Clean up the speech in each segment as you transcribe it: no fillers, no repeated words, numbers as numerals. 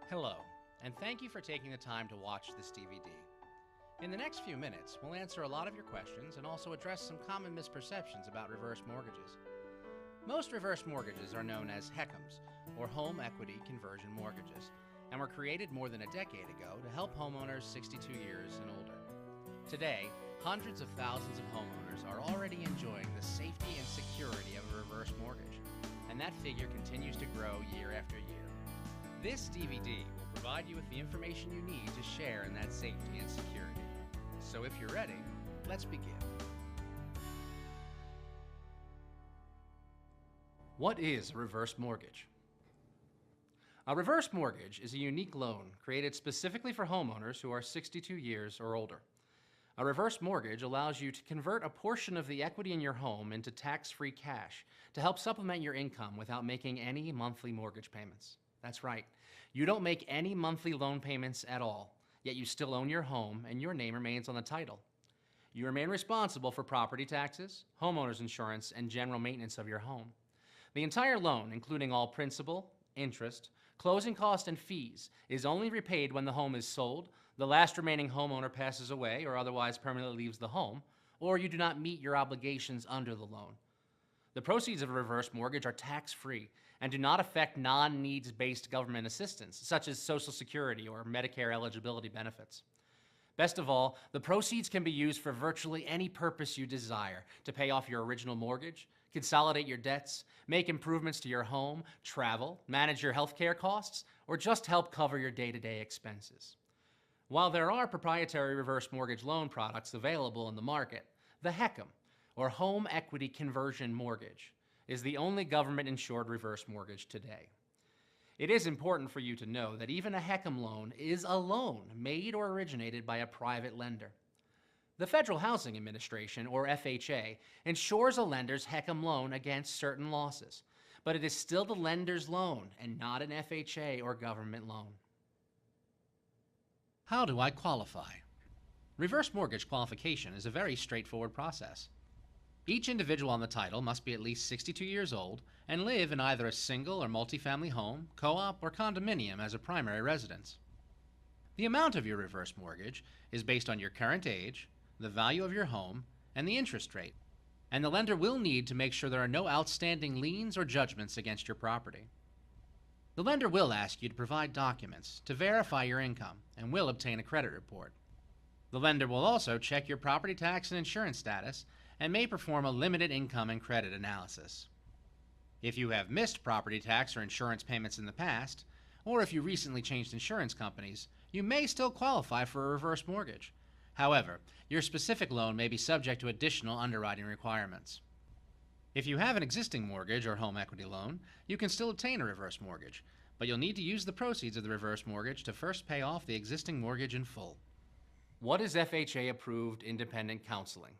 Hello, and thank you for taking the time to watch this DVD. In the next few minutes, we'll answer a lot of your questions and also address some common misperceptions about reverse mortgages. Most reverse mortgages are known as HECMs, or Home Equity Conversion Mortgages, and were created more than a decade ago to help homeowners 62 years and older. Today, hundreds of thousands of homeowners are already enjoying the safety and security of a reverse mortgage, and that figure continues to grow year after year. This DVD will provide you with the information you need to share in that safety and security. So if you're ready, let's begin. What is a reverse mortgage? A reverse mortgage is a unique loan created specifically for homeowners who are 62 years or older. A reverse mortgage allows you to convert a portion of the equity in your home into tax-free cash to help supplement your income without making any monthly mortgage payments. That's right. You don't make any monthly loan payments at all, yet you still own your home and your name remains on the title. You remain responsible for property taxes, homeowners insurance, and general maintenance of your home. The entire loan, including all principal, interest, closing costs, and fees, is only repaid when the home is sold, the last remaining homeowner passes away or otherwise permanently leaves the home, or you do not meet your obligations under the loan. The proceeds of a reverse mortgage are tax-free and do not affect non-needs-based government assistance, such as Social Security or Medicare eligibility benefits. Best of all, the proceeds can be used for virtually any purpose you desire: to pay off your original mortgage, consolidate your debts, make improvements to your home, travel, manage your healthcare costs, or just help cover your day-to-day expenses. While there are proprietary reverse mortgage loan products available in the market, the HECM, or Home Equity Conversion Mortgage, is the only government-insured reverse mortgage today. It is important for you to know that even a HECM loan is a loan made or originated by a private lender. The Federal Housing Administration, or FHA, insures a lender's HECM loan against certain losses, but it is still the lender's loan and not an FHA or government loan. How do I qualify? Reverse mortgage qualification is a very straightforward process. Each individual on the title must be at least 62 years old and live in either a single or multifamily home, co-op, or condominium as a primary residence. The amount of your reverse mortgage is based on your current age, the value of your home, and the interest rate, and the lender will need to make sure there are no outstanding liens or judgments against your property. The lender will ask you to provide documents to verify your income and will obtain a credit report. The lender will also check your property tax and insurance status and may perform a limited income and credit analysis. If you have missed property tax or insurance payments in the past, or if you recently changed insurance companies, you may still qualify for a reverse mortgage. However, your specific loan may be subject to additional underwriting requirements. If you have an existing mortgage or home equity loan, you can still obtain a reverse mortgage, but you'll need to use the proceeds of the reverse mortgage to first pay off the existing mortgage in full. What is FHA-approved independent counseling?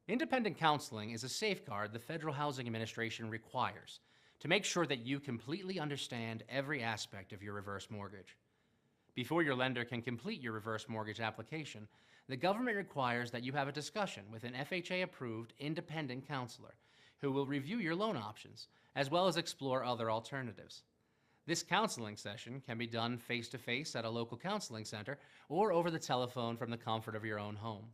Independent counseling is a safeguard the Federal Housing Administration requires to make sure that you completely understand every aspect of your reverse mortgage. Before your lender can complete your reverse mortgage application, the government requires that you have a discussion with an FHA-approved independent counselor who will review your loan options, as well as explore other alternatives. This counseling session can be done face-to-face at a local counseling center or over the telephone from the comfort of your own home.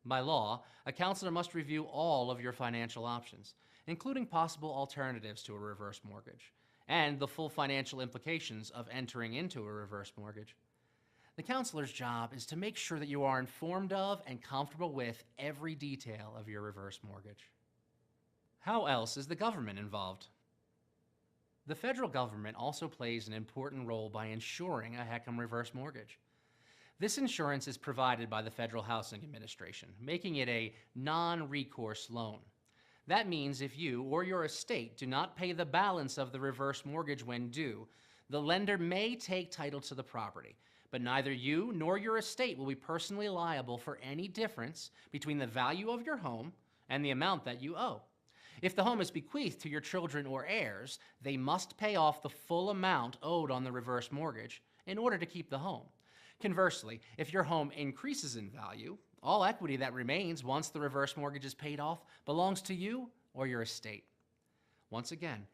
By law, a counselor must review all of your financial options, including possible alternatives to a reverse mortgage, and the full financial implications of entering into a reverse mortgage. The counselor's job is to make sure that you are informed of and comfortable with every detail of your reverse mortgage. How else is the government involved? The federal government also plays an important role by insuring a HECM reverse mortgage. This insurance is provided by the Federal Housing Administration, making it a non-recourse loan. That means if you or your estate do not pay the balance of the reverse mortgage when due, the lender may take title to the property, but neither you nor your estate will be personally liable for any difference between the value of your home and the amount that you owe. If the home is bequeathed to your children or heirs, they must pay off the full amount owed on the reverse mortgage in order to keep the home. Conversely, if your home increases in value, all equity that remains once the reverse mortgage is paid off belongs to you or your estate. Once again,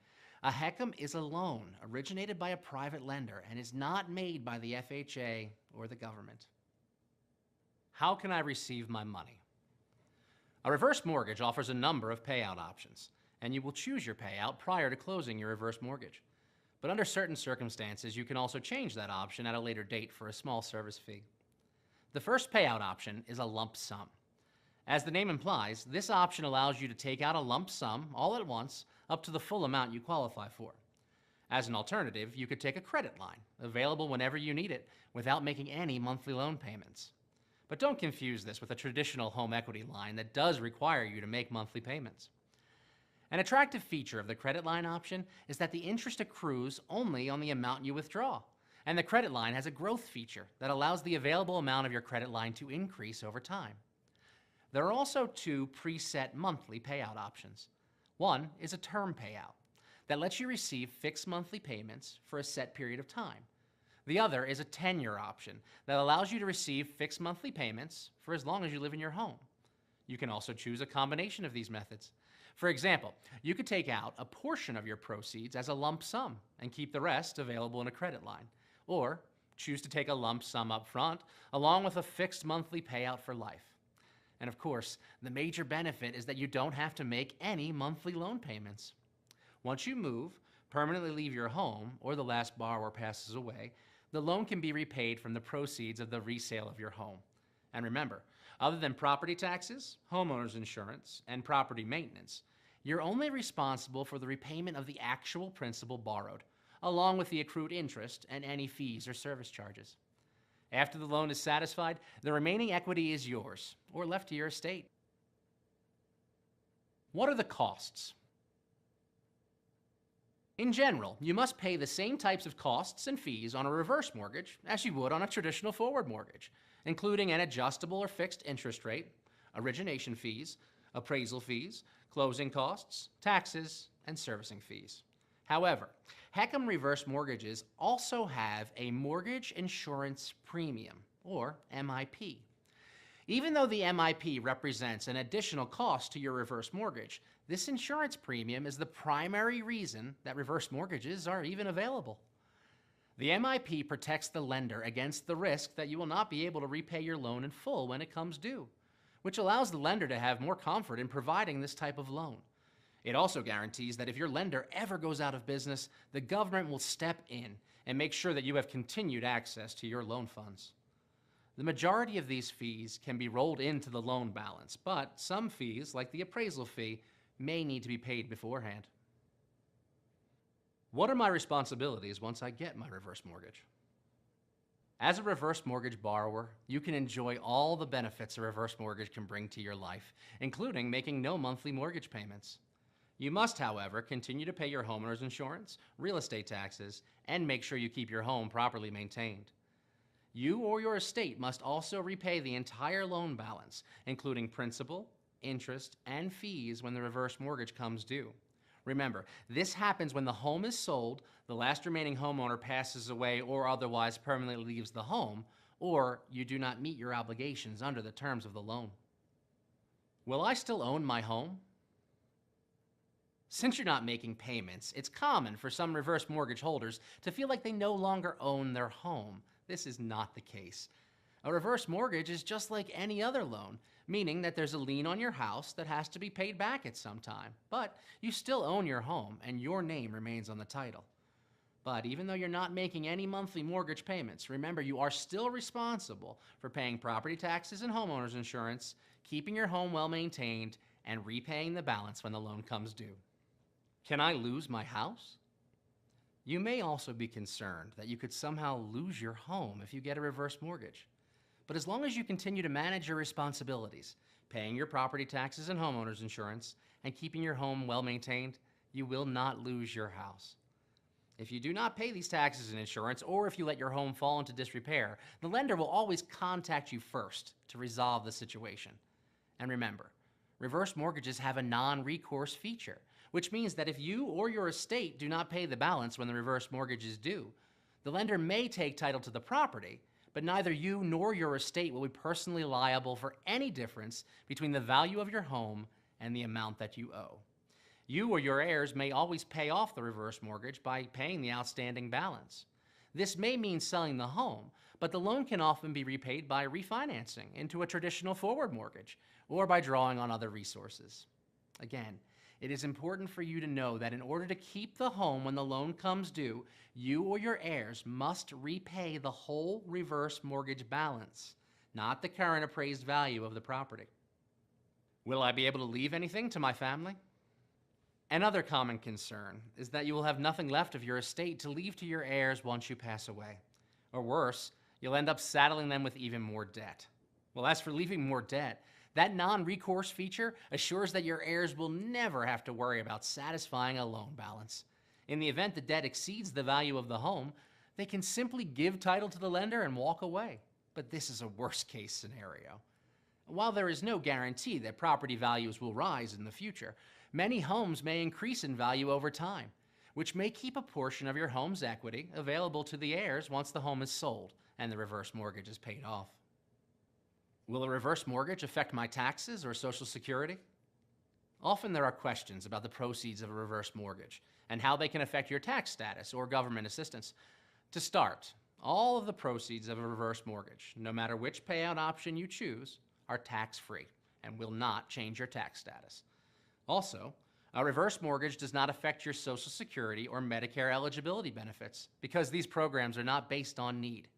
A HECM is a loan originated by a private lender and is not made by the FHA or the government. How can I receive my money? A reverse mortgage offers a number of payout options, and you will choose your payout prior to closing your reverse mortgage. But under certain circumstances, you can also change that option at a later date for a small service fee. The first payout option is a lump sum. As the name implies, this option allows you to take out a lump sum all at once up to the full amount you qualify for. As an alternative, you could take a credit line, available whenever you need it, without making any monthly loan payments. But don't confuse this with a traditional home equity line that does require you to make monthly payments. An attractive feature of the credit line option is that the interest accrues only on the amount you withdraw, and the credit line has a growth feature that allows the available amount of your credit line to increase over time. There are also two preset monthly payout options. One is a term payout that lets you receive fixed monthly payments for a set period of time. The other is a tenure option that allows you to receive fixed monthly payments for as long as you live in your home. You can also choose a combination of these methods. For example, you could take out a portion of your proceeds as a lump sum and keep the rest available in a credit line, or choose to take a lump sum up front along with a fixed monthly payout for life. And of course, the major benefit is that you don't have to make any monthly loan payments. Once you move, permanently leave your home, or the last borrower passes away, the loan can be repaid from the proceeds of the resale of your home. And remember, other than property taxes, homeowners insurance, and property maintenance, you're only responsible for the repayment of the actual principal borrowed, along with the accrued interest and any fees or service charges. After the loan is satisfied, the remaining equity is yours, or left to your estate. What are the costs? In general, you must pay the same types of costs and fees on a reverse mortgage as you would on a traditional forward mortgage, including an adjustable or fixed interest rate, origination fees, appraisal fees, closing costs, taxes, and servicing fees. However, HECM reverse mortgages also have a mortgage insurance premium, or MIP. Even though the MIP represents an additional cost to your reverse mortgage, this insurance premium is the primary reason that reverse mortgages are even available. The MIP protects the lender against the risk that you will not be able to repay your loan in full when it comes due, which allows the lender to have more comfort in providing this type of loan. It also guarantees that if your lender ever goes out of business, the government will step in and make sure that you have continued access to your loan funds. The majority of these fees can be rolled into the loan balance, but some fees, like the appraisal fee, may need to be paid beforehand. What are my responsibilities once I get my reverse mortgage? As a reverse mortgage borrower, you can enjoy all the benefits a reverse mortgage can bring to your life, including making no monthly mortgage payments. You must, however, continue to pay your homeowner's insurance, real estate taxes, and make sure you keep your home properly maintained. You or your estate must also repay the entire loan balance, including principal, interest, and fees when the reverse mortgage comes due. Remember, this happens when the home is sold, the last remaining homeowner passes away or otherwise permanently leaves the home, or you do not meet your obligations under the terms of the loan. Will I still own my home? Since you're not making payments, it's common for some reverse mortgage holders to feel like they no longer own their home. This is not the case. A reverse mortgage is just like any other loan, meaning that there's a lien on your house that has to be paid back at some time, but you still own your home and your name remains on the title. But even though you're not making any monthly mortgage payments, remember you are still responsible for paying property taxes and homeowners insurance, keeping your home well maintained, and repaying the balance when the loan comes due. Can I lose my house? You may also be concerned that you could somehow lose your home if you get a reverse mortgage. But as long as you continue to manage your responsibilities, paying your property taxes and homeowners insurance, and keeping your home well maintained, you will not lose your house. If you do not pay these taxes and insurance, or if you let your home fall into disrepair, the lender will always contact you first to resolve the situation. And remember, reverse mortgages have a non-recourse feature, which means that if you or your estate do not pay the balance when the reverse mortgage is due, the lender may take title to the property, but neither you nor your estate will be personally liable for any difference between the value of your home and the amount that you owe. You or your heirs may always pay off the reverse mortgage by paying the outstanding balance. This may mean selling the home, but the loan can often be repaid by refinancing into a traditional forward mortgage or by drawing on other resources. Again, it is important for you to know that in order to keep the home when the loan comes due, you or your heirs must repay the whole reverse mortgage balance, not the current appraised value of the property. Will I be able to leave anything to my family? Another common concern is that you will have nothing left of your estate to leave to your heirs once you pass away. Or worse, you'll end up saddling them with even more debt. Well, as for leaving more debt, that non-recourse feature assures that your heirs will never have to worry about satisfying a loan balance. In the event the debt exceeds the value of the home, they can simply give title to the lender and walk away. But this is a worst-case scenario. While there is no guarantee that property values will rise in the future, many homes may increase in value over time, which may keep a portion of your home's equity available to the heirs once the home is sold and the reverse mortgage is paid off. Will a reverse mortgage affect my taxes or Social Security? Often there are questions about the proceeds of a reverse mortgage and how they can affect your tax status or government assistance. To start, all of the proceeds of a reverse mortgage, no matter which payout option you choose, are tax-free and will not change your tax status. Also, a reverse mortgage does not affect your Social Security or Medicare eligibility benefits because these programs are not based on need.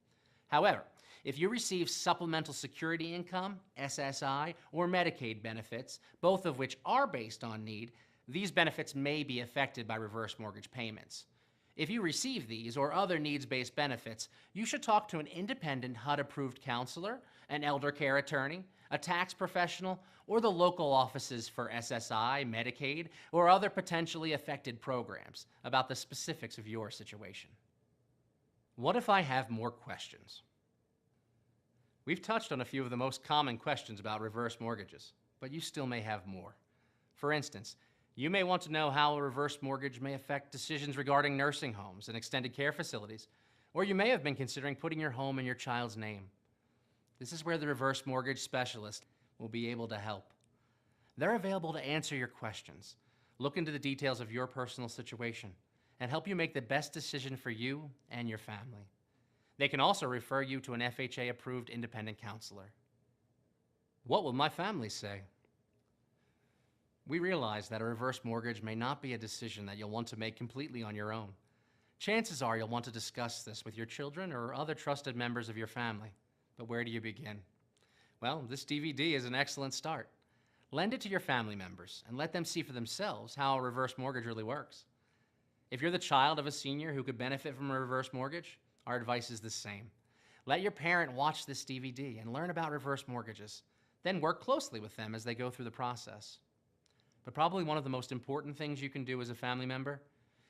However, if you receive supplemental security income, SSI, or Medicaid benefits, both of which are based on need, these benefits may be affected by reverse mortgage payments. If you receive these or other needs-based benefits, you should talk to an independent HUD-approved counselor, an elder care attorney, a tax professional, or the local offices for SSI, Medicaid, or other potentially affected programs about the specifics of your situation. What if I have more questions? We've touched on a few of the most common questions about reverse mortgages, but you still may have more. For instance, you may want to know how a reverse mortgage may affect decisions regarding nursing homes and extended care facilities, or you may have been considering putting your home in your child's name. This is where the reverse mortgage specialist will be able to help. They're available to answer your questions, look into the details of your personal situation, and help you make the best decision for you and your family. They can also refer you to an FHA-approved independent counselor. What will my family say? We realize that a reverse mortgage may not be a decision that you'll want to make completely on your own. Chances are you'll want to discuss this with your children or other trusted members of your family. But where do you begin? Well, this DVD is an excellent start. Lend it to your family members and let them see for themselves how a reverse mortgage really works. If you're the child of a senior who could benefit from a reverse mortgage, our advice is the same. Let your parent watch this DVD and learn about reverse mortgages. Then work closely with them as they go through the process. But probably one of the most important things you can do as a family member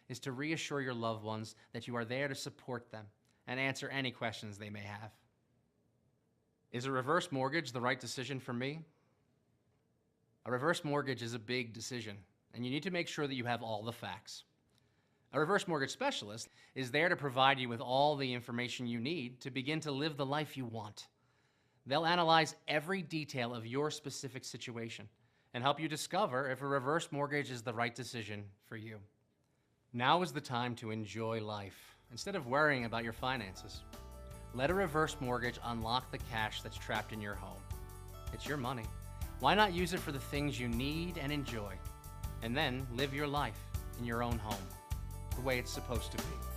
is to reassure your loved ones that you are there to support them and answer any questions they may have. Is a reverse mortgage the right decision for me? A reverse mortgage is a big decision, and you need to make sure that you have all the facts. A reverse mortgage specialist is there to provide you with all the information you need to begin to live the life you want. They'll analyze every detail of your specific situation and help you discover if a reverse mortgage is the right decision for you. Now is the time to enjoy life instead of worrying about your finances. Let a reverse mortgage unlock the cash that's trapped in your home. It's your money. Why not use it for the things you need and enjoy, and then live your life in your own home, the way it's supposed to be?